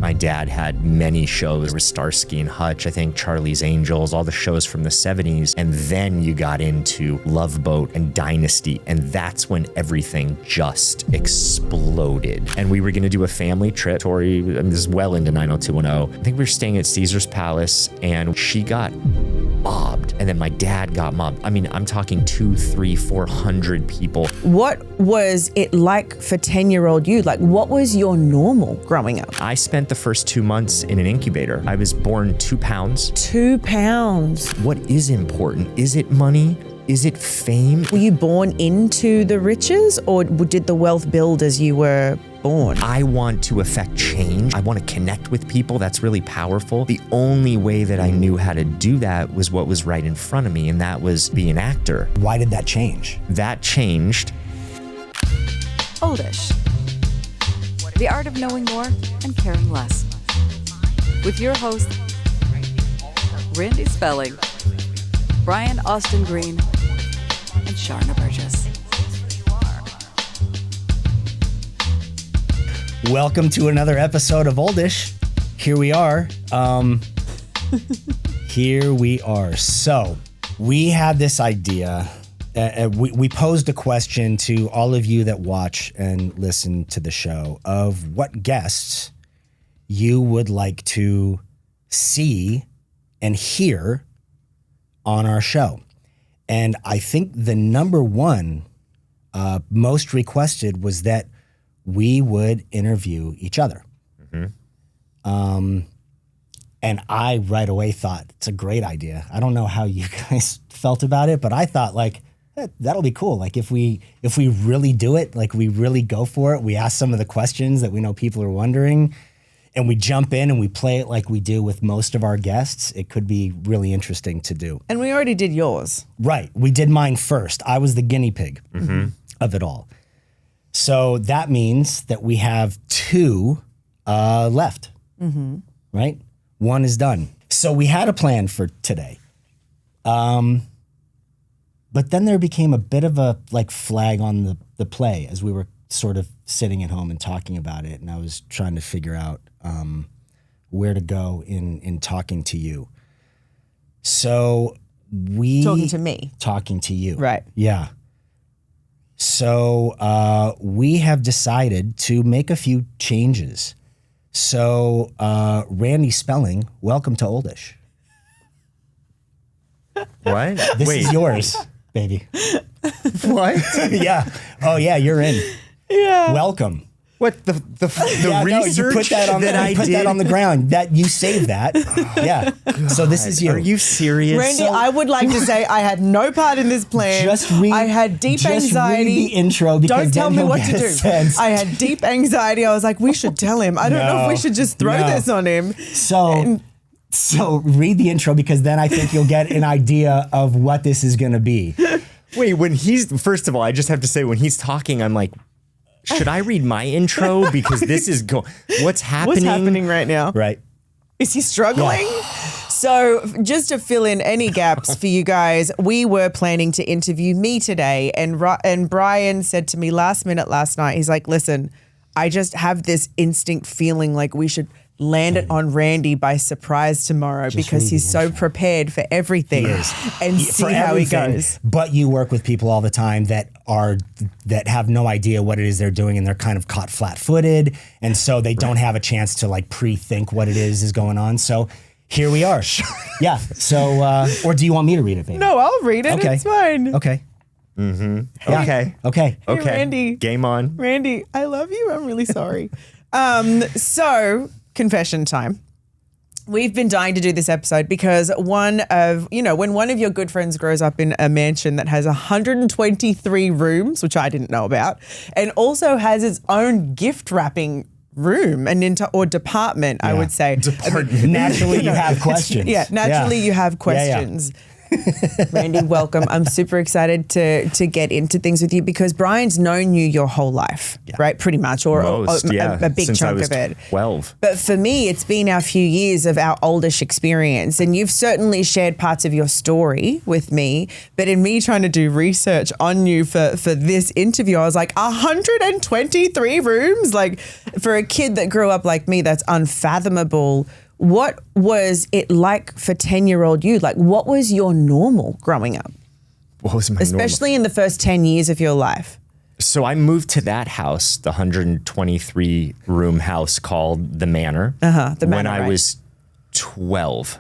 My dad had many shows. There was Starsky and Hutch, I think Charlie's Angels, all the shows from the 70s. And then you got into Love Boat and Dynasty. And that's when everything just exploded. And we were going to do a family trip. Tori, this is well into 90210. I think we were staying at Caesar's Palace and she got mobbed. And then my dad got mobbed. I mean, I'm talking 200, 300, 400 people. What was it like for 10-year-old you? Like, what was your normal growing up? I spent the first 2 months in an incubator. I was born 2 pounds. 2 pounds. What is important? Is it money? Is it fame? Were you born into the riches, or did the wealth build as you were born? I want to affect change. I want to connect with people. That's really powerful. The only way that I knew how to do that was what was right in front of me, and that was be an actor. Why did that change? That changed. Oldish. The art of knowing more and caring less. With your host, Randy Spelling, Brian Austin Green, and Sharna Burgess. Welcome to another episode of Oldish. Here we are. Here we are. So we had this idea. We posed a question to all of you that watch and listen to the show of what guests you would like to see and hear on our show. And I think the number one most requested was that we would interview each other. Mm-hmm. And I right away thought it's a great idea. I don't know how you guys felt about it, but I thought like, that'll be cool. Like if we really do it, like we really go for it, we ask some of the questions that we know people are wondering, and we jump in and we play it like we do with most of our guests, it could be really interesting to do. And we already did yours. Right. We did mine first. I was the guinea pig of it all. So that means that we have 2 left, right? 1 is done. So we had a plan for today. But then there became a bit of a like flag on the play as we were sort of sitting at home and talking about it. And I was trying to figure out where to go in talking to you. So Talking to me. Talking to you. Right. Yeah. So we have decided to make a few changes. So Randy Spelling, welcome to Oldish. What? This is yours, baby. What? Yeah. Oh yeah, you're in. Yeah. Welcome. What the Yeah, no, research you put that on that on the ground. That you saved that. Yeah. So this is you. Are you serious? Randy, I would like to say I had no part in this plan. I had deep anxiety. Read the intro because don't tell then me he'll what get to a do. sense. I had deep anxiety. I was like, we should tell him. I don't know if we should just throw this on him. So read the intro because then I think you'll get an idea of what this is going to be. Wait, first of all, I just have to say when he's talking, I'm like, should I read my intro? Because this is what's happening? What's happening right now? Right. Is he struggling? Yeah. So just to fill in any gaps for you guys, we were planning to interview me today. And Brian said to me last minute last night, he's like, listen, I just have this instinct feeling like we should land it on Randy by surprise tomorrow because he's so prepared for everything and see how he goes. But you work with people all the time that have no idea what it is they're doing and they're kind of caught flat-footed, and so they don't have a chance to like pre-think what it is going on. So here we are. Yeah. So or do you want me to read it, baby? No, I'll read it. Okay. It's fine. Okay. Mm-hmm. Yeah. Okay. Okay. Hey, Randy. Game on. Randy, I love you. I'm really sorry. So confession time. We've been dying to do this episode because when one of your good friends grows up in a mansion that has 123 rooms, which I didn't know about, and also has its own gift wrapping room or department, I would say. Department. Naturally, you have questions. Yeah, naturally you have questions. Randy, welcome. I'm super excited to get into things with you because Brian's known you your whole life, right? Pretty much, or a big Since chunk I was of it. 12. But for me, it's been our few years of our Oldish experience, and you've certainly shared parts of your story with me. But in me trying to do research on you for this interview, I was like, 123 rooms? Like, for a kid that grew up like me, that's unfathomable. What was it like for 10-year-old you? Like, what was your normal growing up? What was my Especially in the first 10 years of your life? So I moved to that house, the 123 room house called the Manor, the Manor, when I right. was 12.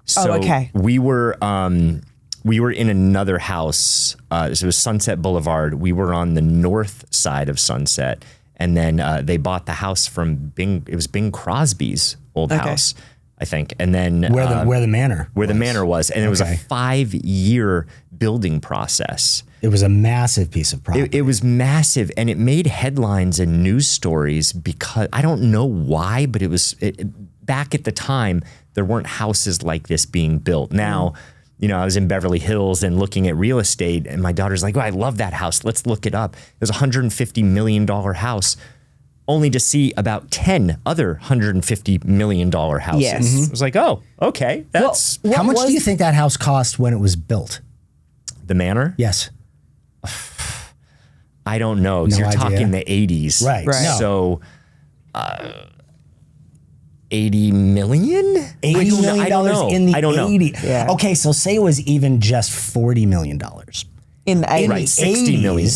So okay. we were in another house. It was Sunset Boulevard. We were on the north side of Sunset, and then they bought the house from Bing. It was Bing Crosby's old house, I think. And then Where the manor was, and it was a 5-year building process. It was a massive piece of property. It was massive, and it made headlines and news stories because I don't know why, but back at the time, there weren't houses like this being built. Now, I was in Beverly Hills and looking at real estate, and my daughter's like, "Oh, I love that house. Let's look it up." It was a $150 million house, only to see about 10 other $150 million houses. Yes. I was like, "Oh, okay, that's How much do you think that house cost when it was built? the Manor." Yes. I don't know. 'Cause No you're idea. talking the 80s. Right. No. So 80 million? $80 million I don't know. in the I don't know. 80s. Yeah. Okay, so say it was even just $40 million. In the 80s. Right, 60 million.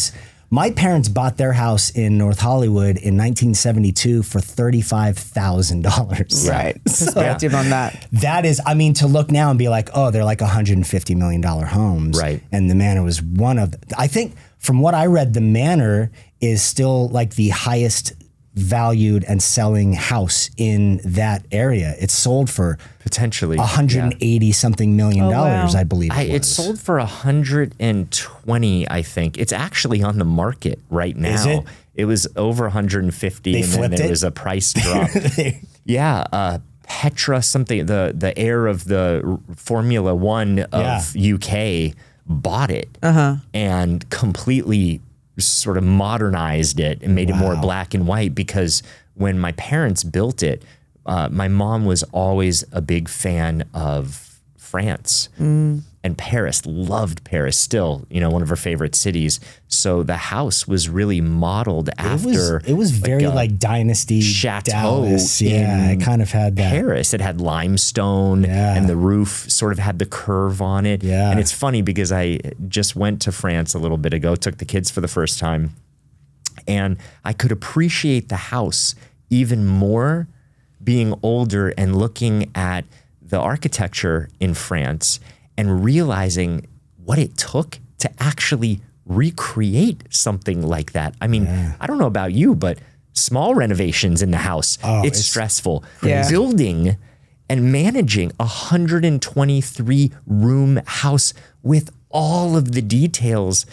My parents bought their house in North Hollywood in 1972 for $35,000. Right. Perspective on that. That is, to look now and be like, oh, they're like $150 million homes. Right. And the Manor was one of, I think from what I read, the Manor is still like the highest valued and selling house in that area. It's sold for Potentially. 180 something million dollars, wow. I believe it was. It sold for 120, I think. It's actually on the market right now. Is it? It was over 150, They and then flipped there it? was a price drop. Petra something, the heir of the Formula One of UK bought it and completely sort of modernized it and made it more black and white, because when my parents built it, my mom was always a big fan of France and Paris, loved Paris, still, one of her favorite cities. So the house was really modeled after. It was very like dynasty chateau Dallas. Yeah, in it kind of had that. Paris. It had limestone and the roof sort of had the curve on it. Yeah. And it's funny because I just went to France a little bit ago, took the kids for the first time, and I could appreciate the house even more being older and looking at the architecture in France and realizing what it took to actually recreate something like that. I mean, I don't know about you, but small renovations in the house, it's stressful. Yeah. Building and managing a 123 room house with all of the details,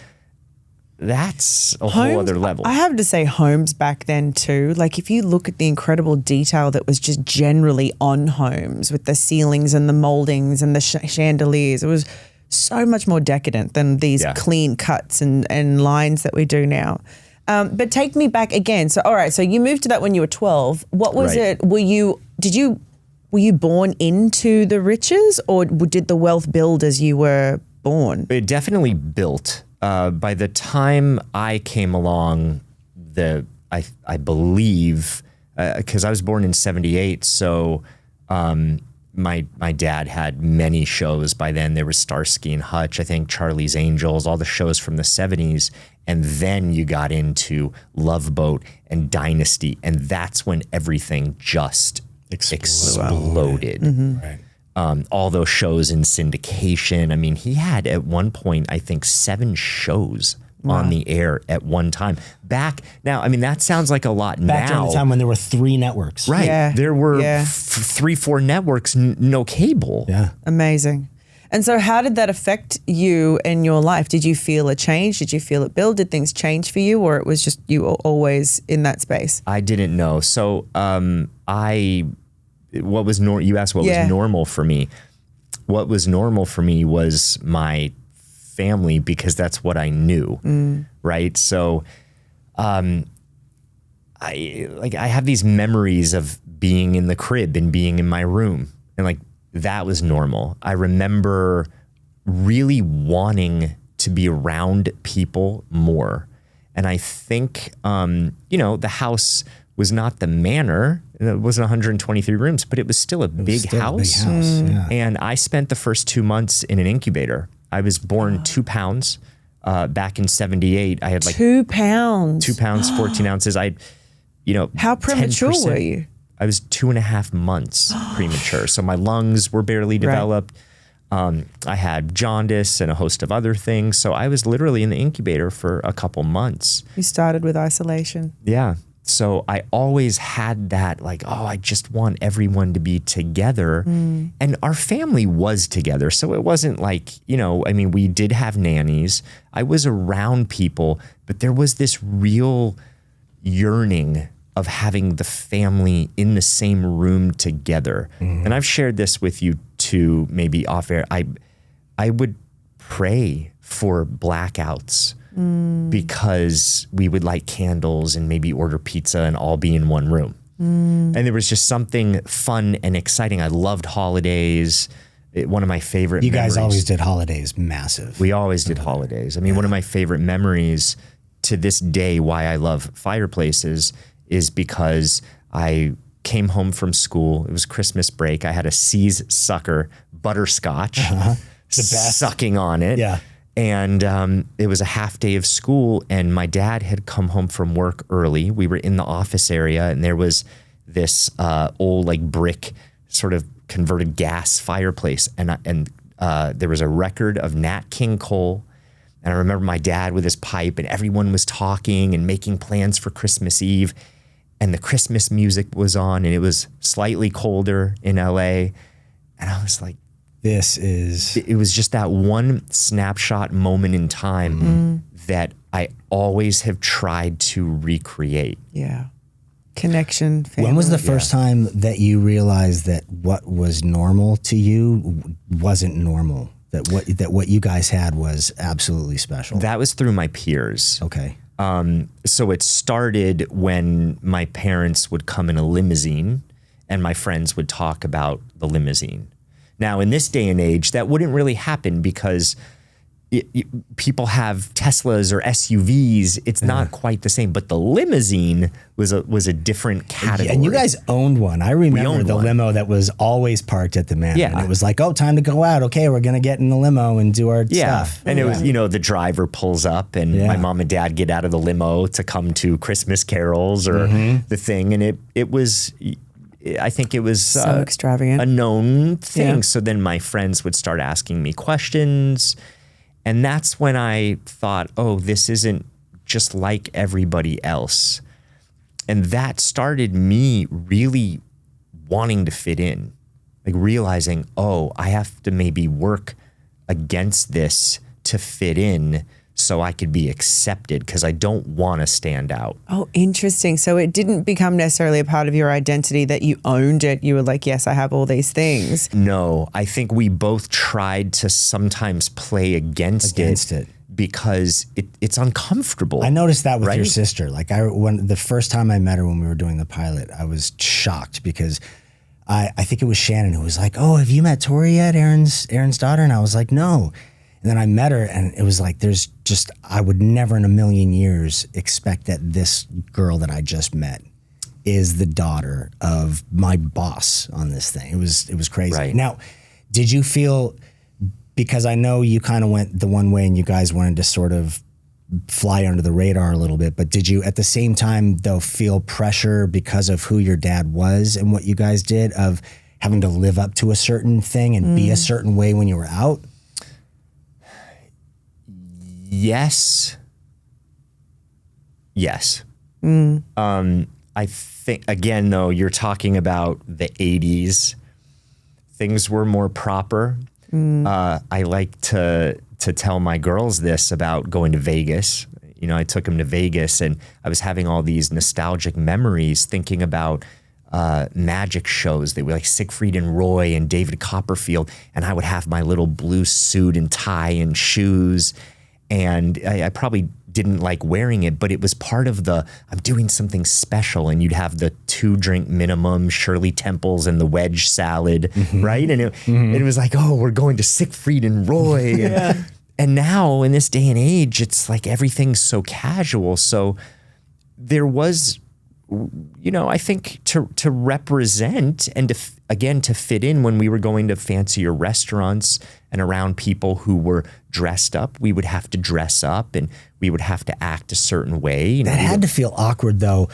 that's a whole other level. I have to say homes back then too. Like if you look at the incredible detail that was just generally on homes with the ceilings and the moldings and the chandeliers, it was so much more decadent than these clean cuts and lines that we do now. But take me back again. So, all right. So you moved to that when you were 12. What was it? Were you born into the riches, or did the wealth build as you were born? It definitely built. By the time I came along, I believe, because I was born in 78, so my dad had many shows by then. There was Starsky and Hutch, I think Charlie's Angels, all the shows from the 70s. And then you got into Love Boat and Dynasty, and that's when everything just exploded. Right. All those shows in syndication. I mean, he had at one point, I think, 7 shows on the air at one time. That sounds like a lot now. Back during the time when there were 3 networks. Right. Yeah. There were 3, 4 networks, no cable. Yeah. Amazing. And so how did that affect you in your life? Did you feel a change? Did you feel it build? Did things change for you, or it was just you always in that space? I didn't know. So you asked what was normal for me. what was normal for me was my family because that's what I knew. Right. So, I have these memories of being in the crib and being in my room, and like that was normal. I remember really wanting to be around people more. And I think, the house was not the Manor. It wasn't 123 rooms, but it was still a big house. Yeah. And I spent the first 2 months in an incubator. I was born 2 pounds back in 78. I had like 2 pounds. 2 pounds, 14 ounces. How premature 10%. were you? I was 2.5 months premature. So my lungs were barely developed. I had jaundice and a host of other things. So I was literally in the incubator for a couple months. You started with isolation. Yeah. So I always had that I just want everyone to be together. And our family was together. So it wasn't like, we did have nannies. I was around people, but there was this real yearning of having the family in the same room together. And I've shared this with you too, maybe off air. I would pray for blackouts because we would light candles and maybe order pizza and all be in one room. And there was just something fun and exciting. I loved holidays. One of my favorite You memories. guys always did holidays massive. We always did holidays. One of my favorite memories to this day, why I love fireplaces, is because I came home from school. It was Christmas break. I had a See's Sucker butterscotch, The best. sucking on it. Yeah. And it was a half day of school, and my dad had come home from work early. We were in the office area, and there was this old brick sort of converted gas fireplace, and there was a record of Nat King Cole. And I remember my dad with his pipe, and everyone was talking and making plans for Christmas Eve, and the Christmas music was on, and it was slightly colder in LA, and I was like, it was just that one snapshot moment in time that I always have tried to recreate. Yeah. Connection. Family. When was the first time that you realized that what was normal to you wasn't normal? That what you guys had was absolutely special? That was through my peers. Okay. So it started when my parents would come in a limousine and my friends would talk about the limousine. Now, in this day and age, that wouldn't really happen because people have Teslas or SUVs. It's not quite the same, but the limousine was a different category. And you guys owned one. I remember owned the one. limo that was always parked at the Manor. Yeah. And it was like, oh, time to go out. Okay, we're going to get in the limo and do our stuff. And it was, the driver pulls up and my mom and dad get out of the limo to come to Christmas carols or the thing. And it was, I think it was so extravagant, a known thing. Yeah. So then my friends would start asking me questions. And that's when I thought, oh, this isn't just like everybody else. And that started me really wanting to fit in, realizing, oh, I have to maybe work against this to fit in so I could be accepted because I don't want to stand out. Oh, interesting. So it didn't become necessarily a part of your identity that you owned it. You were like, yes, I have all these things. No, I think we both tried to sometimes play against it because it's uncomfortable. I noticed that with your right? sister. When the first time I met her when we were doing the pilot, I was shocked because I think it was Shannon who was like, oh, have you met Tori yet, Aaron's daughter? And I was like, no. And then I met her and it was like, I would never in a million years expect that this girl that I just met is the daughter of my boss on this thing. It was crazy. Right. Now, did you feel, because I know you kind of went the one way and you guys wanted to sort of fly under the radar a little bit, but did you at the same time though feel pressure because of who your dad was and what you guys did of having to live up to a certain thing and be a certain way when you were out? Yes. I think, again, though, you're talking about the 80s. Things were more proper. I like to tell my girls this about going to Vegas. I took them to Vegas and I was having all these nostalgic memories thinking about magic shows. They were like Siegfried and Roy and David Copperfield. And I would have my little blue suit and tie and shoes. And I probably didn't like wearing it, but it was part of I'm doing something special. And you'd have the 2-drink minimum, Shirley Temples and the wedge salad, right? And it was like, oh, we're going to Siegfried and Roy. And now in this day and age, it's like everything's so casual. So there was, I think to represent and to fit in when we were going to fancier restaurants and around people who were dressed up, we would have to dress up and we would have to act a certain way. That had to feel awkward though,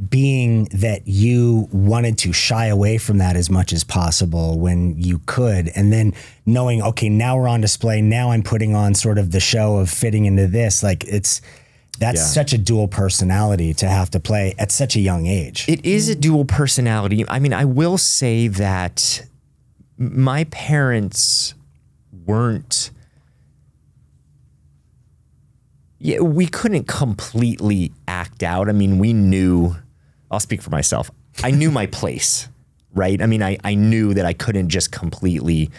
being that you wanted to shy away from that as much as possible when you could, and then knowing, okay, now we're on display, now I'm putting on sort of the show of fitting into this. Like that's such a dual personality to have to play at such a young age. It is a dual personality. I mean, I will say that my parents weren't, we couldn't completely act out. I mean, we knew, I'll speak for myself. I knew my place, right? I mean, I knew that I couldn't just completely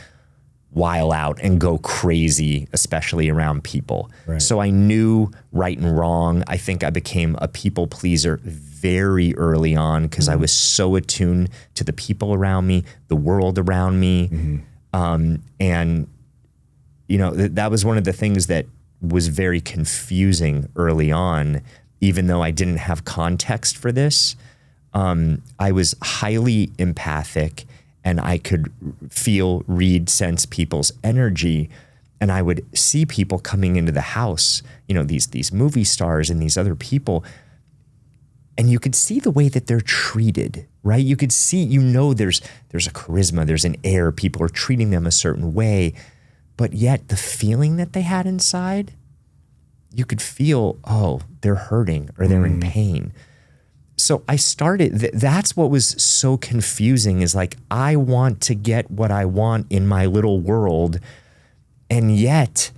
while out and go crazy, especially around people. Right. So I knew right and wrong. I think I became a people pleaser very early on because I was so attuned to the people around me, the world around me. And, that was one of the things that was very confusing early on, even though I didn't have context for this. I was highly empathic and I could feel, read, sense people's energy. And I would see people coming into the house, these movie stars and these other people. And you could see the way that they're treated, right? You could see, there's a charisma, there's an air, people are treating them a certain way. But yet the feeling that they had inside, you could feel, oh, they're hurting or they're in pain. So I started, that's what was so confusing is like, I want to get what I want in my little world. And yet,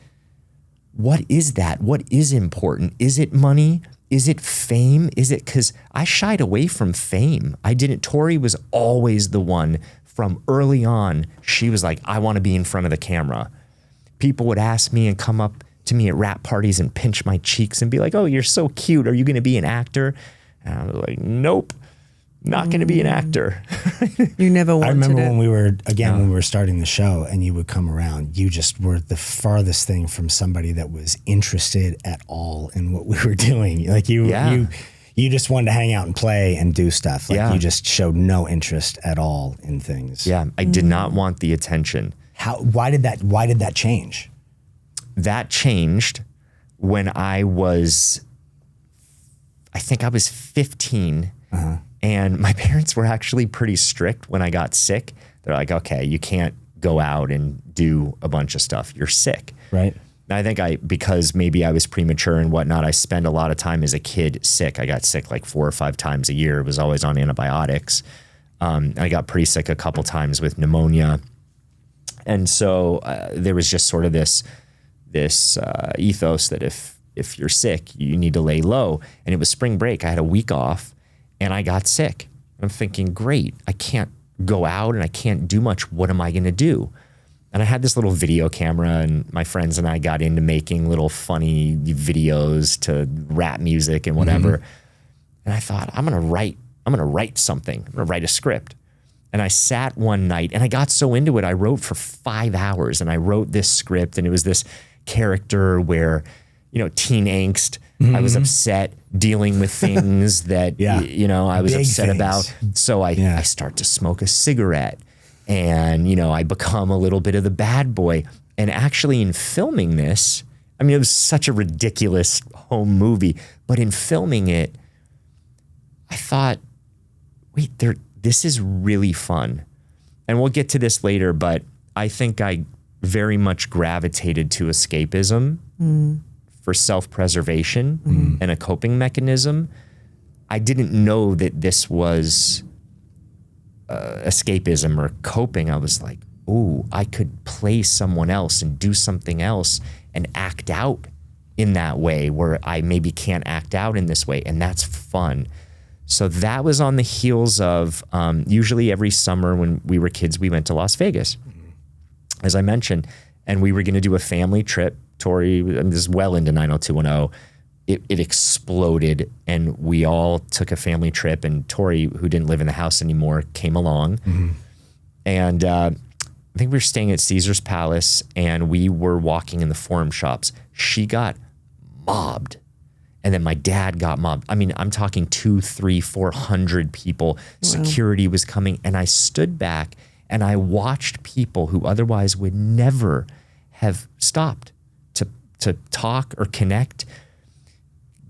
what is that? What is important? Is it money? Is it fame? Is it, because I shied away from fame. Tori was always the one from early on. She was like, I want to be in front of the camera. People would ask me and come up to me at rap parties and pinch my cheeks and be like, oh, you're so cute. Are you going to be an actor? And I was like, nope, not going to be an actor. You never wanted I remember it. when we were starting the show and you would come around, you just were the farthest thing from somebody that was interested at all in what we were doing. Like you just wanted to hang out and play and do stuff. Like you just showed no interest at all in things. Yeah, I did not want the attention. Why did that change? That changed when I think I was 15 and my parents were actually pretty strict when I got sick. They're like, okay, you can't go out and do a bunch of stuff. You're sick. Right. And I think because maybe I was premature and whatnot, I spent a lot of time as a kid sick. I got sick like 4 or 5 times a year. It was always on antibiotics. I got pretty sick a couple times with pneumonia. And so there was just sort of this ethos that if you're sick, you need to lay low. And it was spring break. I had a week off and I got sick. I'm thinking, great, I can't go out and I can't do much. What am I going to do? And I had this little video camera and my friends and I got into making little funny videos to rap music and whatever. And I thought, I'm going to write something. I'm going to write a script. And I sat one night and I got so into it. I wrote for 5 hours and I wrote this script and it was this character where, teen angst. I was upset dealing with things that, I was Big upset things. about. So I start to smoke a cigarette and, I become a little bit of the bad boy. And actually in filming this, I mean, it was such a ridiculous home movie, but in filming it, I thought, wait, this is really fun. And we'll get to this later, but I think I very much gravitated to escapism for self-preservation and a coping mechanism. I didn't know that this was escapism or coping. I was like, ooh, I could play someone else and do something else and act out in that way where I maybe can't act out in this way. And that's fun. So that was on the heels of usually every summer when we were kids, we went to Las Vegas, as I mentioned, and we were going to do a family trip. Tori, this is well into 90210. It exploded, and we all took a family trip, and Tori, who didn't live in the house anymore, came along. And I think we were staying at Caesar's Palace, and we were walking in the Forum Shops. She got mobbed. And then my dad got mobbed. I mean, I'm talking 200, 300, 400 people. Wow. Security was coming. And I stood back and I watched people who otherwise would never have stopped to talk or connect,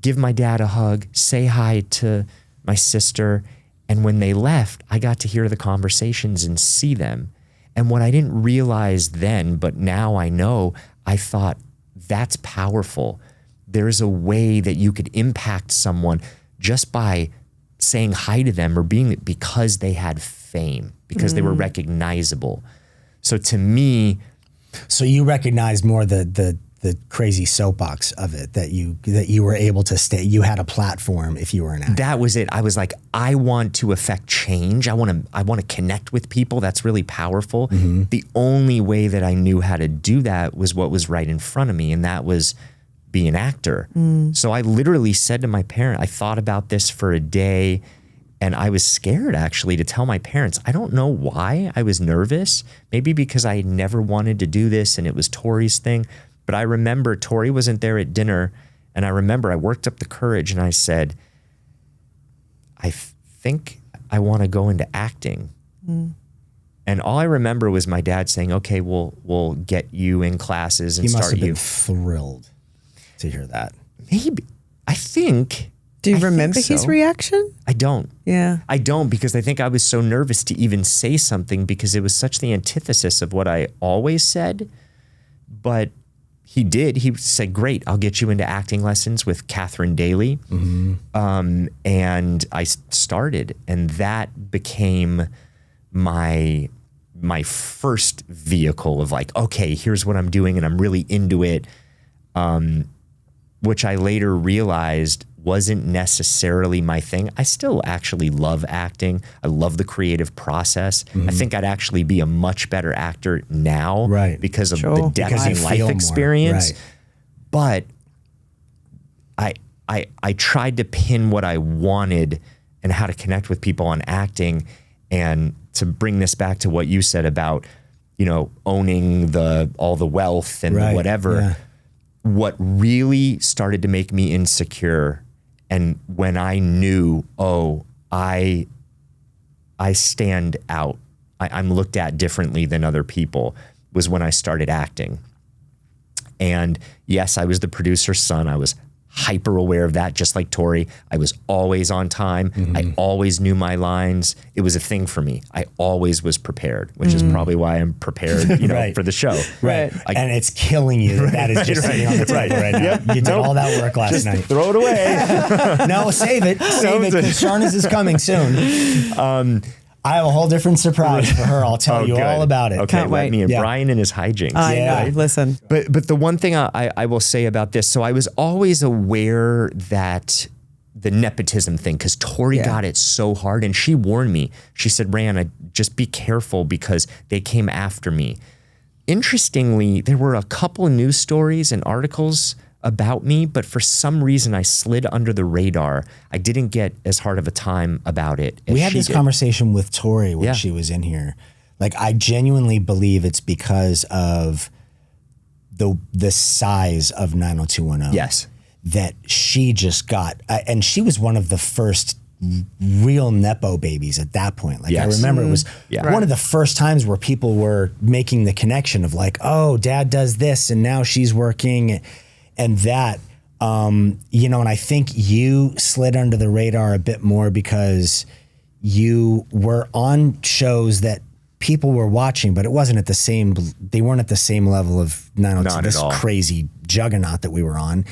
give my dad a hug, say hi to my sister. And when they left, I got to hear the conversations and see them. And what I didn't realize then, but now I know, I thought, that's powerful. There's a way that you could impact someone just by saying hi to them or because they had fame, because they were recognizable. So to me, so you recognized more the crazy soapbox of it, that you were able to stay. You had a platform if you were an actor. That was it. I was like, I want to affect change. I want to connect with people. That's really powerful. The only way that I knew how to do that was what was right in front of me, and that was be an actor. So I literally said to my parent, I thought about this for a day, and I was scared actually to tell my parents. I don't know why I was nervous. Maybe because I never wanted to do this and it was Tori's thing. But I remember Tori wasn't there at dinner, and I remember I worked up the courage and I said, I think I want to go into acting. And all I remember was my dad saying, okay, we'll get you in classes and start you. He must have been thrilled to hear that. Maybe. I think. Do you remember his reaction? I don't. Yeah. I don't, because I think I was so nervous to even say something because it was such the antithesis of what I always said. But he did. He said, great, I'll get you into acting lessons with Catherine Daly. And I started, and that became my first vehicle of like, okay, here's what I'm doing and I'm really into it. Which I later realized wasn't necessarily my thing. I still actually love acting. I love the creative process. I think I'd actually be a much better actor now because of the depth and life experience. But I tried to pin what I wanted and how to connect with people on acting. And to bring this back to what you said about, owning all the wealth and the whatever, what really started to make me insecure, and when I knew, I stand out, I'm looked at differently than other people, was when I started acting. And yes, I was the producer's son. I was hyper aware of that, just like Tori. I was always on time. I always knew my lines. It was a thing for me. I always was prepared, which is probably why I'm prepared, for the show. And it's killing you that is just sitting on the table right now. You did all that work last night. Throw it away. No, save it, because Sharna's is coming soon. I have a whole different surprise for her. I'll tell you all about it. Okay, Can't wait. Me and Brian and his hijinks. I know. Listen. But the one thing I will say about this, so I was always aware that the nepotism thing, because Tori got it so hard, and she warned me. She said, Ryan, just be careful because they came after me. Interestingly, there were a couple of news stories and articles about me, but for some reason I slid under the radar. I didn't get as hard of a time about it as we had this conversation with Tori when she was in here. Like, I genuinely believe it's because of the size of 90210. Yes. That she just got, and she was one of the first real Nepo babies at that point. Like, I remember it was one of the first times where people were making the connection of like, oh, dad does this and now she's working. And that, and I think you slid under the radar a bit more because you were on shows that people were watching, but it wasn't at the same, they weren't at the same level of 902, this crazy juggernaut that we were on.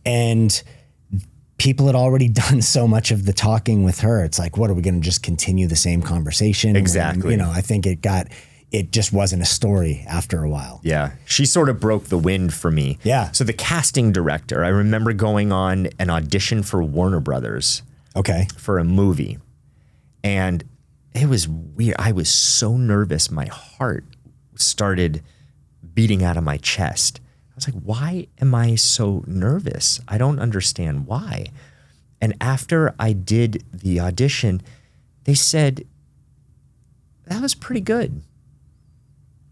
And people had already done so much of the talking with her. It's like, what, are we going to just continue the same conversation? Exactly. I think it just wasn't a story after a while. Yeah. She sort of broke the wind for me. Yeah. So the casting director, I remember going on an audition for Warner Brothers. Okay. for a movie. And it was weird. I was so nervous. My heart started beating out of my chest. I was like, why am I so nervous? I don't understand why. And after I did the audition, they said, that was pretty good.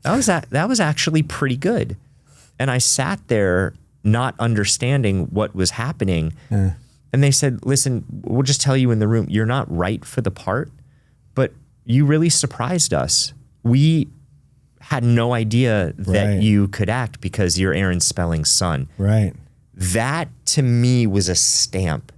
That was actually pretty good. And I sat there not understanding what was happening. And they said, listen, we'll just tell you in the room, you're not right for the part, but you really surprised us. We had no idea that you could act because you're Aaron Spelling's son. Right. That to me was a stamp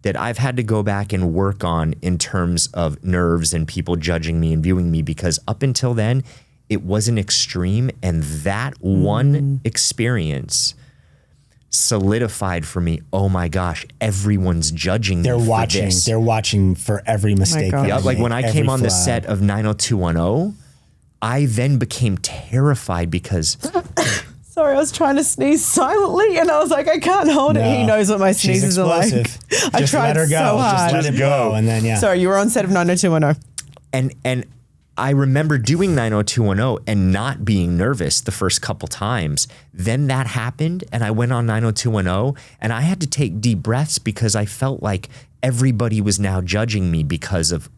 that I've had to go back and work on in terms of nerves and people judging me and viewing me, because up until then, it wasn't extreme. And that one experience solidified for me, oh my gosh, everyone's judging me for this. They're watching for every mistake. God. Yeah, like when I came on the set of 90210, I then became terrified because Sorry, I was trying to sneeze silently and I was like, I can't hold it. He knows what my sneezes are like. I Just tried let her go. so hard. Just let it go. And then, Sorry, you were on set of 90210. and I remember doing 90210 and not being nervous the first couple times. Then that happened and I went on 90210 and I had to take deep breaths because I felt like everybody was now judging me because of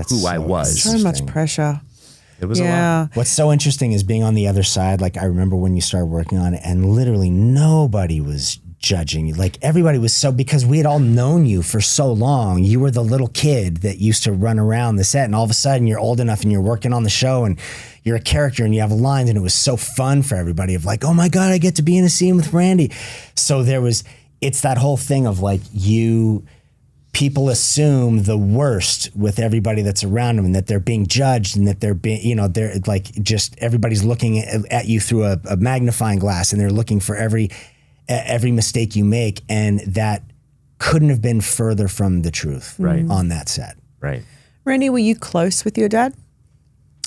who I was. So much pressure. It was a lot. What's so interesting is being on the other side. Like I remember when you started working on it and literally nobody was judging you. Like everybody was because we had all known you for so long. You were the little kid that used to run around the set and all of a sudden you're old enough and you're working on the show and you're a character and you have lines and it was so fun for everybody of like, oh my God, I get to be in a scene with Randy. So it's that whole thing of like people assume the worst with everybody that's around them and that they're being judged and that they're being, they're like just everybody's looking at you through a magnifying glass and they're looking for every mistake you make. And that couldn't have been further from the truth on that set. Right. Randy, were you close with your dad?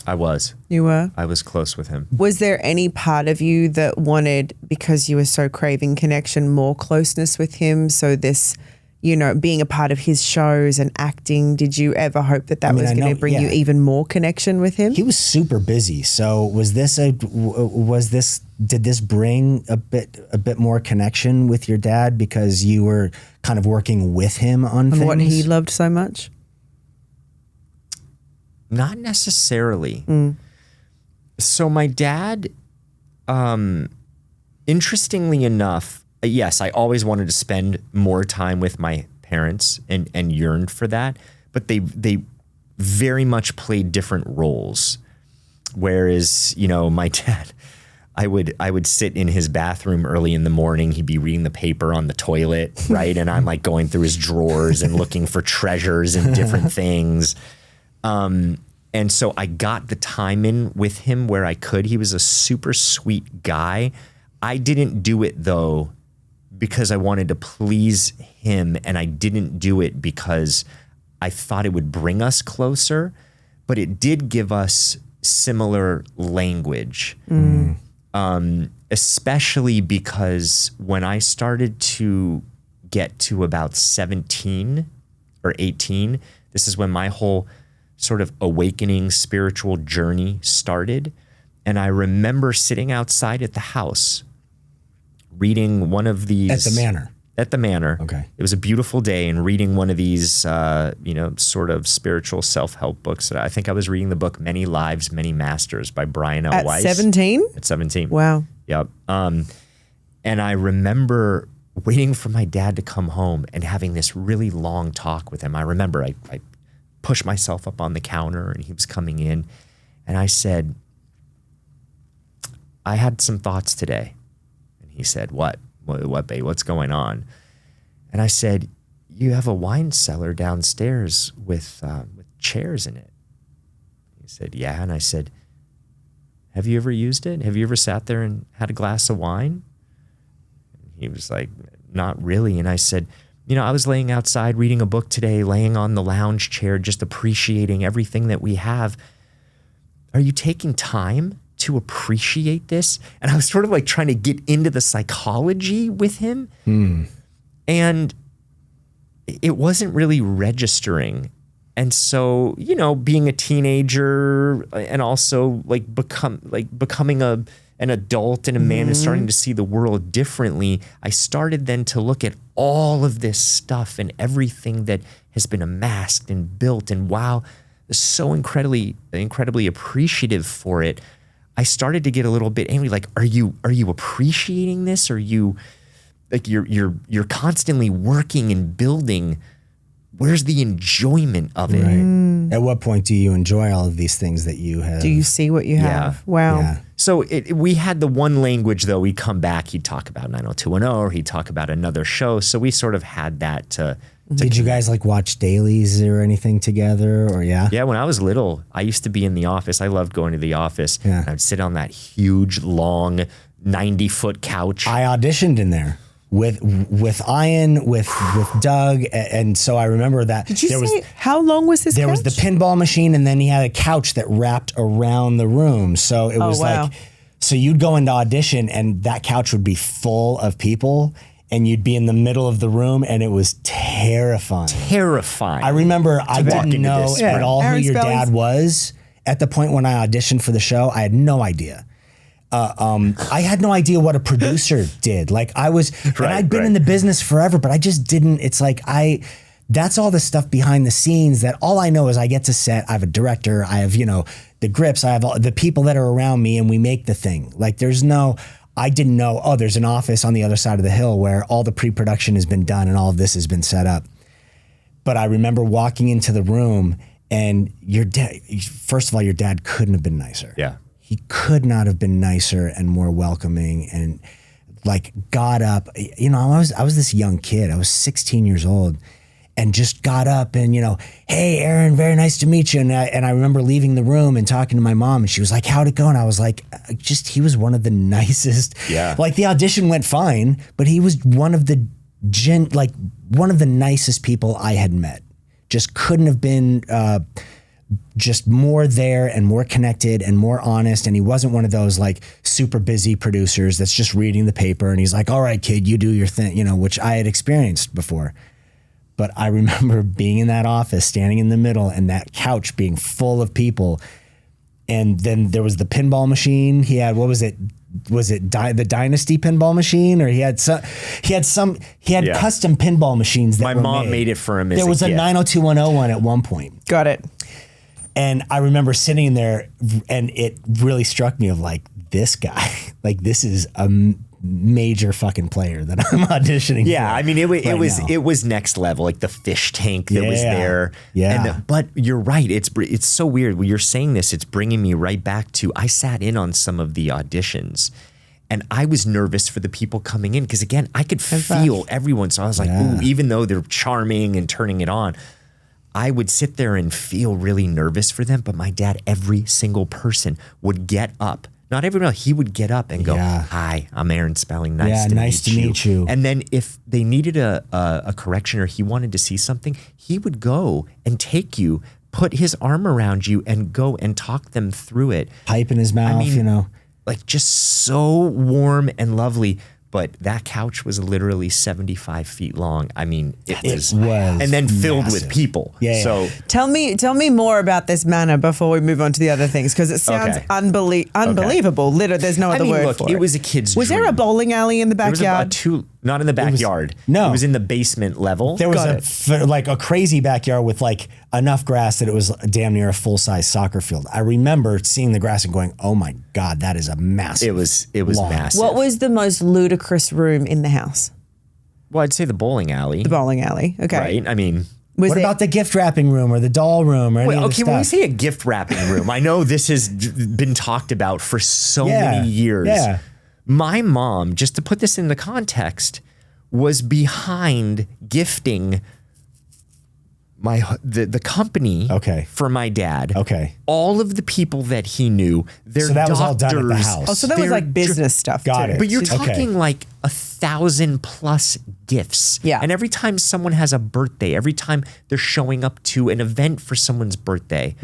I was. You were? I was close with him. Was there any part of you that wanted, because you were so craving connection, more closeness with him? So this, being a part of his shows and acting, did you ever hope that was going to bring you even more connection with him? He was super busy. So did this bring a bit more connection with your dad because you were kind of working with him on things? What he loved so much? Not necessarily. So my dad, interestingly enough, yes, I always wanted to spend more time with my parents and yearned for that, but they very much played different roles. Whereas, my dad, I would sit in his bathroom early in the morning. He'd be reading the paper on the toilet, right? And I'm like going through his drawers and looking for treasures and different things. And so I got the time in with him where I could. He was a super sweet guy. I didn't do it though because I wanted to please him, and I didn't do it because I thought it would bring us closer, but it did give us similar language. Especially because when I started to get to about 17 or 18, this is when my whole sort of awakening spiritual journey started. And I remember sitting outside at the house reading one of these. At the Manor. At the Manor. Okay. It was a beautiful day, and reading one of these, sort of spiritual self-help books. That I think I was reading the book Many Lives, Many Masters by Brian L. Weiss. At 17? At 17. Wow. Yep. And I remember waiting for my dad to come home and having this really long talk with him. I remember I pushed myself up on the counter and he was coming in and I said, I had some thoughts today. And he said, what, babe, what's going on? And I said, you have a wine cellar downstairs with chairs in it. He said, yeah. And I said, have you ever used it? Have you ever sat there and had a glass of wine? And he was like, not really. And I said, I was laying outside reading a book today, laying on the lounge chair, just appreciating everything that we have. Are you taking time to appreciate this? And I was sort of like trying to get into the psychology with him. And it wasn't really registering. And so, you know, being a teenager and also becoming an adult and a man and starting to see the world differently, I started then to look at all of this stuff and everything that has been amassed and built, and wow, so incredibly appreciative for it. I started to get a little bit angry, like, are you appreciating this? Are you like you're constantly working and building? Where's the enjoyment of it? Right. At what point do you enjoy all of these things that you have? Do you see what you have? Wow. Yeah. So we had the one language, though. We'd come back, he'd talk about 90210, or he'd talk about another show. So we sort of had that to Did you guys like watch dailies or anything together, or yeah? Yeah, when I was little, I used to be in the office. I loved going to the office. Yeah. And I'd sit on that huge, long, 90-foot couch. I auditioned in there with Ian, with Doug, and so I remember that. Did you say how long was this? There couch? was the pinball machine, and then he had a couch that wrapped around the room. So it was wow. like, so you'd go into audition, and that couch would be full of people, and you'd be in the middle of the room, and it was terrifying. Terrifying. I remember I walk didn't into know this at all Aaron who your Spelling's- dad was at the point when I auditioned for the show. I had no idea. I had no idea what a producer did. Like and I'd been in the business forever, but I just didn't. It's like that's all the stuff behind the scenes that all I know is I get to set. I have a director. I have, the grips. I have all the people that are around me, and we make the thing. Like I didn't know, there's an office on the other side of the hill where all the pre-production has been done and all of this has been set up. But I remember walking into the room, and your dad, first of all, your dad couldn't have been nicer. Yeah. He could not have been nicer and more welcoming, and like got up. I was this young kid. I was 16 years old, and just got up and, hey, Aaron, very nice to meet you. And I remember leaving the room and talking to my mom, and she was like, how'd it go? And I was like, he was one of the nicest. Yeah. Like the audition went fine, but he was one of the nicest people I had met. Just couldn't have been just more there and more connected and more honest. And he wasn't one of those like super busy producers that's just reading the paper and he's like, all right, kid, you do your thing, which I had experienced before. But I remember being in that office, standing in the middle, and that couch being full of people. And then there was the pinball machine. He had, what was it? Was it the Dynasty pinball machine, or he had custom pinball machines that My were mom made it for him as There was a gift. 90210 one at one point. Got it. And I remember sitting in there, and it really struck me of like, this guy, like this is a major fucking player that I'm auditioning for. Yeah, I mean, it now. was next level, like the fish tank that was Yeah. there. Yeah. But you're right. It's so weird. When you're saying this, it's bringing me right back to, I sat in on some of the auditions, and I was nervous for the people coming in because, again, I could feel everyone. So I was like, Yeah. ooh, even though they're charming and turning it on, I would sit there and feel really nervous for them. But my dad, every single person would get up. Not everyone, he would get up and go, Yeah. hi, I'm Aaron Spelling. Nice nice to meet you. And then if they needed a correction or he wanted to see something, he would go and take you, put his arm around you and go and talk them through it. Pipe in his mouth, Like just so warm and lovely. But that couch was literally 75 feet long. I mean, it was and then filled massive. with people. Yeah. So Tell me more about this manor before we move on to the other things, because it sounds Okay. unbelievable. Literally, there's no other word look, for it it. was a kid's Was there a dream. bowling alley in the There was backyard? not in the backyard. no. It was in the basement level. There was Got like a crazy backyard with like enough grass that it was damn near a full-size soccer field. I remember seeing the grass and going, oh my God, that is a massive. It was lawn. massive. What was the most ludicrous room in the house? Well, I'd say the bowling alley. The bowling alley. Okay. Right? I mean, Was What it, about the gift wrapping room or the doll room or any of the okay, when we stuff? say a gift wrapping room, I know this has been talked about for so many years. Yeah. My mom, just to put this into context, was behind gifting the company Okay. for my dad. Okay. All of the people that he knew, their So that was doctors, all done at the house. Oh, so that was their like business stuff. Got too. it. But you're She's- talking like 1,000+ gifts. Yeah. And every time someone has a birthday, every time they're showing up to an event for someone's birthday,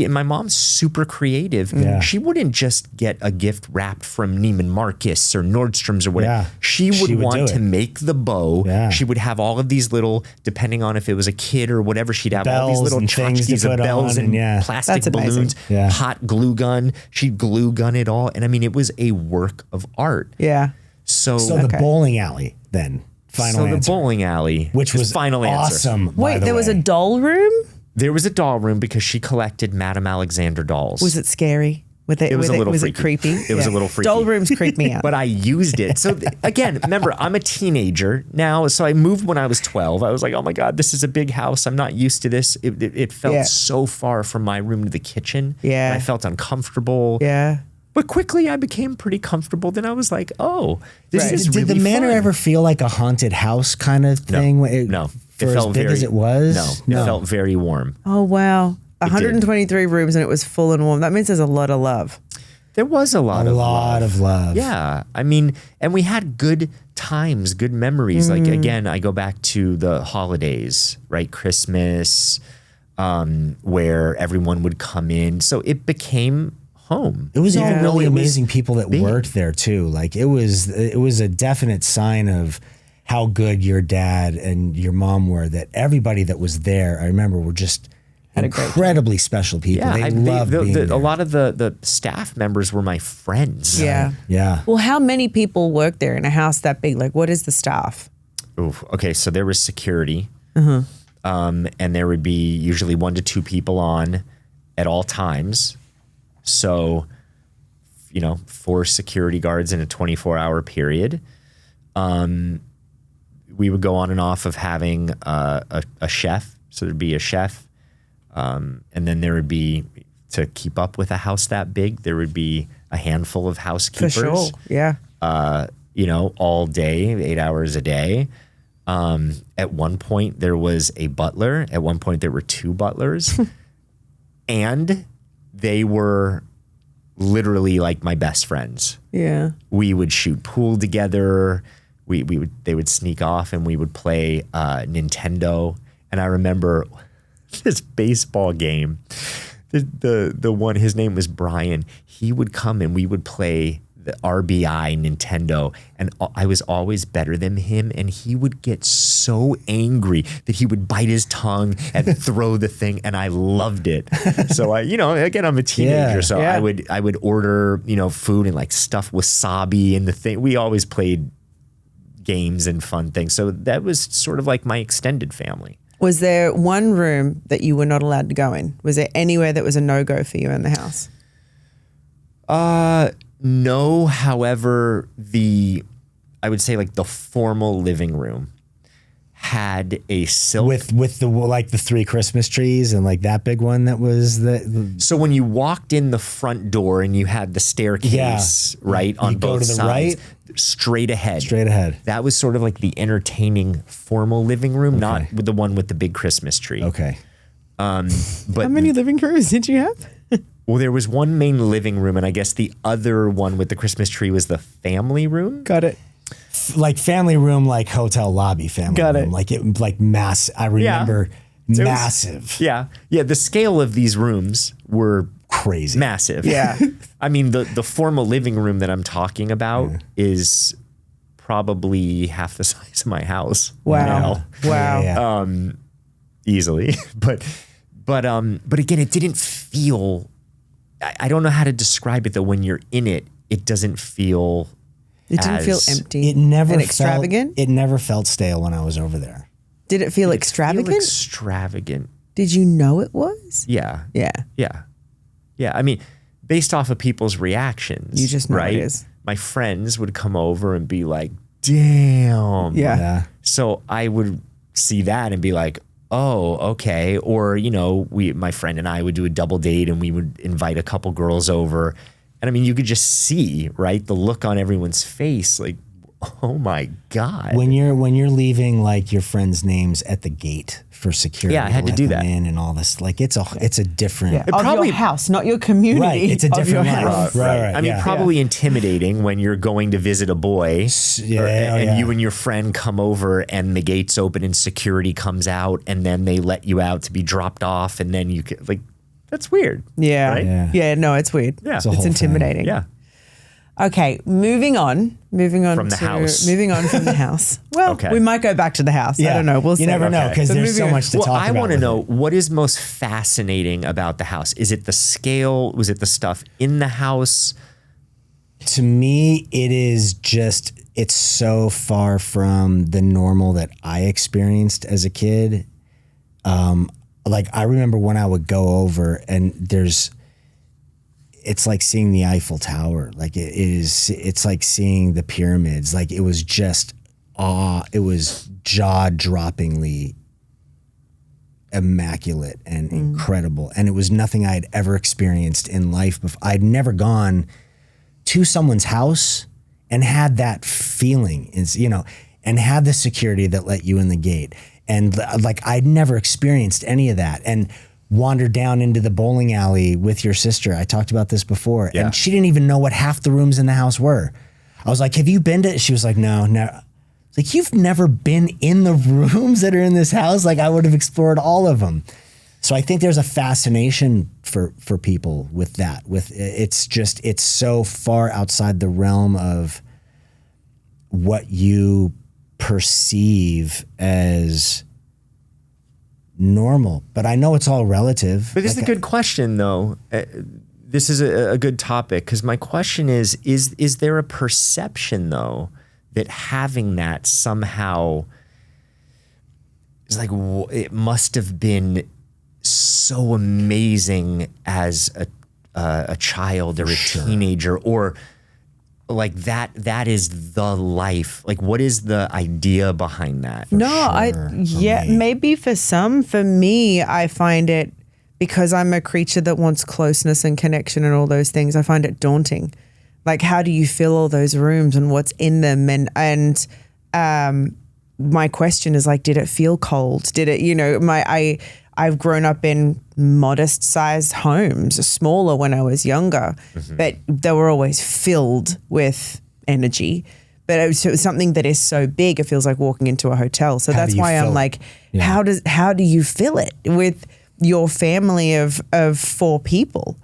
my mom's super creative. Yeah. She wouldn't just get a gift wrapped from Neiman Marcus or Nordstrom's or whatever. Yeah. She would want do to it. make the bow. Yeah. She would have all of these little, depending on if it was a kid or whatever, she'd have all these Bells little and things to tchotchkes of put bells on, and and plastic That's amazing. balloons, Yeah. hot glue gun. She'd glue gun it all. And I mean, it was a work of art. Yeah. So the bowling alley then. Final answer. the bowling alley, which was final answer. awesome. by Wait, the there was a way. doll room? There was a doll room because she collected Madame Alexander dolls. Was it scary? It was a little was freaky. it creepy? It was a little freaky. Doll rooms creep me out. But I used it. So again, remember, I'm a teenager now. So I moved when I was 12. I was like, oh my God, this is a big house. I'm not used to this. It felt Yeah. so far from my room to the kitchen. Yeah. And I felt uncomfortable. Yeah. But quickly I became pretty comfortable. Then I was like, oh, this Right. is Did really the manor fun. ever feel like a haunted house kind of thing? No. For as big as it was? No. It felt very warm. Oh, wow. 123 rooms and it was full and warm. That means there's a lot of love. There was a lot A of lot love. of love. Yeah. I mean, and we had good times, good memories. Like, again, I go back to the holidays, right? Christmas, where everyone would come in. So it became home. It was all Even though really it was amazing people that big. worked there too. Like it was a definite sign of how good your dad and your mom were, that everybody that was there, I remember, were just incredibly special people. Yeah, They loved being there. a lot of the staff members were my friends. Yeah. Yeah. Well, how many people work there in a house that big? Like, what is the staff? Oof. Okay, so there was security, Uh-huh. and there would be usually 1 to 2 people on at all times. So, 4 security guards in a 24-hour period. We would go on and off of having a chef. So there'd be a chef, and then there would be, to keep up with a house that big, there would be a handful of For housekeepers. sure. Yeah. All day, 8 hours a day. At one point there was a butler. At one point there were 2 butlers, and they were literally like my best friends. Yeah. We would shoot pool together. They would sneak off and we would play Nintendo. And I remember this baseball game. The one, his name was Brian. He would come and we would play the RBI Nintendo, and I was always better than him, and he would get so angry that he would bite his tongue and throw the thing, and I loved it. So again, I'm a teenager, so Yeah. I would order, food and like stuff wasabi and the thing. We always played games and fun things. So that was sort of like my extended family. Was there one room that you were not allowed to go in? Was there anywhere that was a no-go for you in the house? No, however, I would say like the formal living room had a silk. With the 3 Christmas trees and like that big one that was So when you walked in the front door and you had the staircase, right, on You go both to the sides, straight ahead. straight ahead. That was sort of like the entertaining formal living room, not with the one with the big Christmas tree. Okay. But How many living rooms did you have? well, there was one main living room, and I guess the other one with the Christmas tree was the family room. Got it. Like family room, like hotel lobby family Got room. it. Like mass. I remember was- massive. Yeah. The scale of these rooms were Crazy. massive. Yeah. I mean, the formal living room that I'm talking about is probably half the size of my house. Wow. now, Wow. Yeah. easily. But again, it didn't feel. I don't know how to describe it though. When you're in it, it doesn't feel. It didn't feel as- empty. It never and felt extravagant. It never felt stale when I was over there. Did it feel Feel extravagant? extravagant. Did you know it was? Yeah. Yeah. Yeah. I mean, based off of people's reactions, You just know it right? is. My friends would come over and be like, "Damn." Yeah. Yeah. So I would see that and be like, "Oh, okay." Or my friend and I would do a double date and we would invite a couple girls over, and I mean, you could just see, right, the look on everyone's face, like, "Oh my God." When you're leaving like your friends' names at the gate for security. Yeah, I had to let do them that. in and all this. Like it's a different. Yeah. Of probably- your house, not your community. Right, it's a of your different life. house. Right. I mean, yeah. probably intimidating when you're going to visit a boy, Yeah, and yeah. you and your friend come over, and the gates open, and security comes out, and then they let you out to be dropped off, and then you can, like, That's weird. Yeah. Right? Yeah. No, it's weird. Yeah. It's a It's whole intimidating. Yeah. Okay, moving on From the house. Moving on from the house. Well, Okay. we might go back to the house. I don't know. We'll see. You never know because But there's so moving on. much to Well, talk I about. want to with know it. what is most fascinating about the house. Is it the scale? Was it the stuff in the house? To me, it is just, it's so far from the normal that I experienced as a kid. Like I remember when I would go over and it's like seeing the Eiffel Tower. Like it's like seeing the pyramids. Like it was just it was jaw-droppingly immaculate and incredible. And it was nothing I had ever experienced in life before. I'd never gone to someone's house and had that feeling, and had the security that let you in the gate. And like, I'd never experienced any of that. And wandered down into the bowling alley with your sister. I talked about this before. Yeah. And she didn't even know what half the rooms in the house were. I was like, have you been to? She was like, no. It's like, you've never been in the rooms that are in this house? Like I would have explored all of them. So I think there's a fascination for people with that. It's so far outside the realm of what you perceive as normal. But I know it's all relative. But this is a good question, though. This is a good topic because my question is there a perception, though, that having that somehow is like, it must have been so amazing as a child or a teenager, or like that is the life. Like, what is the idea behind that? Maybe for some. For me, I find it, because I'm a creature that wants closeness and connection and all those things, I find it daunting. Like, how do you fill all those rooms and what's in them? And my question is like, did it feel cold? Did it, I've grown up in modest sized homes, smaller when I was younger, but they were always filled with energy. But it was something that is so big, it feels like walking into a hotel. So that's why I'm like, how do you fill it with your family of 4 people?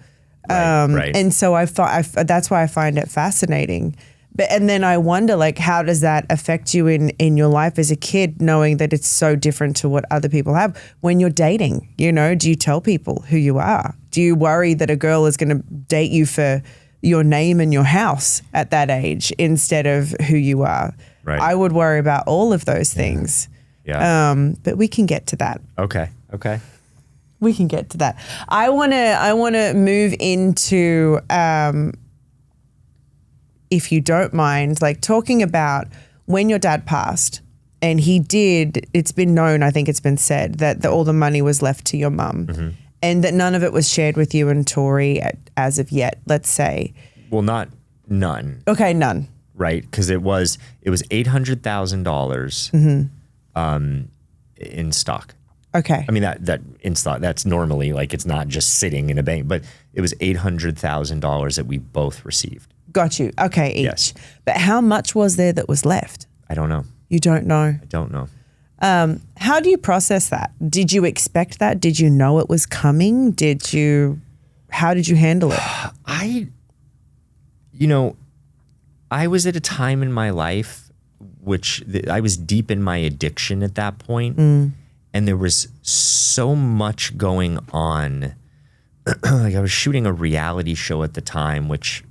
Right. And so that's why I find it fascinating. And then I wonder, like, how does that affect you in your life as a kid, knowing that it's so different to what other people have? When you're dating, do you tell people who you are? Do you worry that a girl is going to date you for your name and your house at that age instead of who you are? Right. I would worry about all of those things. Yeah. But we can get to that. Okay. We can get to that. I wanna move into if you don't mind, like talking about when your dad passed, and it's been known, I think it's been said, that all the money was left to your mum, and that none of it was shared with you and Tori as of yet, let's say. Well, not none. Okay, none. Right, because it was $800,000 in stock. Okay. I mean, that in stock, that's normally, like, it's not just sitting in a bank, but it was $800,000 that we both received. Got you. Okay, each. Yes. But how much was there that was left? I don't know. You don't know? I don't know. How do you process that? Did you expect that? Did you know it was coming? How did you handle it? I was at a time in my life I was deep in my addiction at that point, and there was so much going on. Like, I was shooting a reality show at the time, which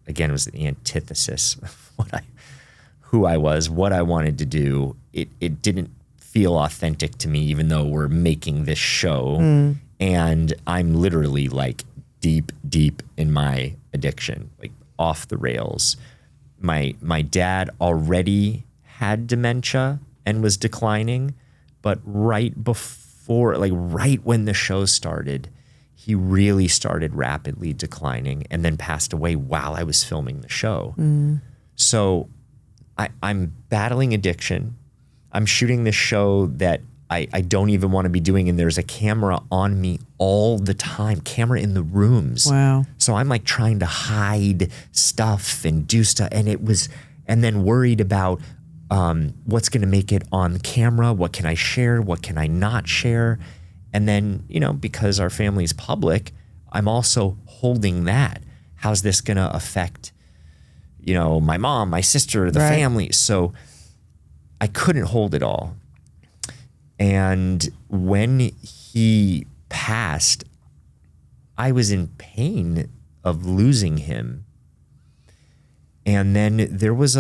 again was the antithesis of who I was, what I wanted to do. It didn't feel authentic to me, even though we're making this show, and I'm literally like deep in my addiction, like off the rails. My dad already had dementia and was declining, but right when the show started, he really started rapidly declining and then passed away while I was filming the show. So I'm battling addiction. I'm shooting this show that I don't even want to be doing, and there's a camera on me all the time, camera in the rooms. Wow. So I'm like trying to hide stuff and do stuff, and then worried about what's going to make it on camera, what can I share, what can I not share, And then, because our family's public, I'm also holding that. How's this going to affect, my mom, my sister, the family? So I couldn't hold it all. And when he passed, I was in pain of losing him. And then there was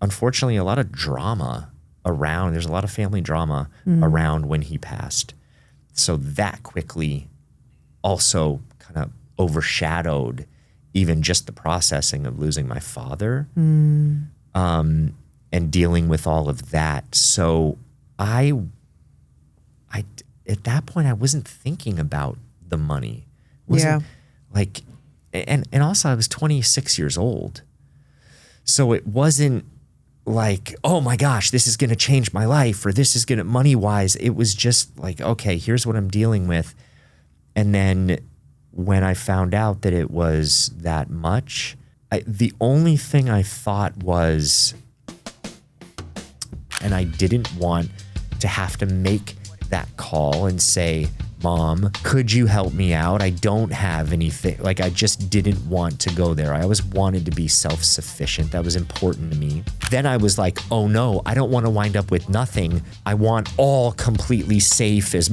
unfortunately a lot of drama around. There's a lot of family drama around when he passed. So that quickly also kind of overshadowed even just the processing of losing my father, and dealing with all of that. So I at that point I wasn't thinking about the money. And also I was 26 years old. So it wasn't like, oh my gosh, this is going to change my life, or this is going to money-wise. It was just like, okay, here's what I'm dealing with. And then when I found out that it was that much, the only thing I thought was, and I didn't want to have to make that call and say, Mom, could you help me out? I don't have anything. Like, I just didn't want to go there. I always wanted to be self-sufficient. That was important to me. Then I was like, oh no, I don't want to wind up with nothing. I want all completely safe as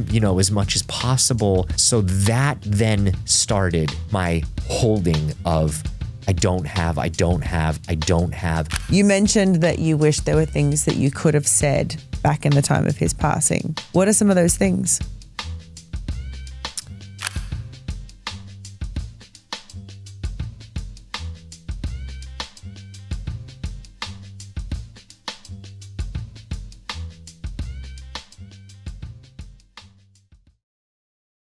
much as possible. So that then started my holding of I don't have. You mentioned that you wish there were things that you could have said back in the time of his passing. What are some of those things?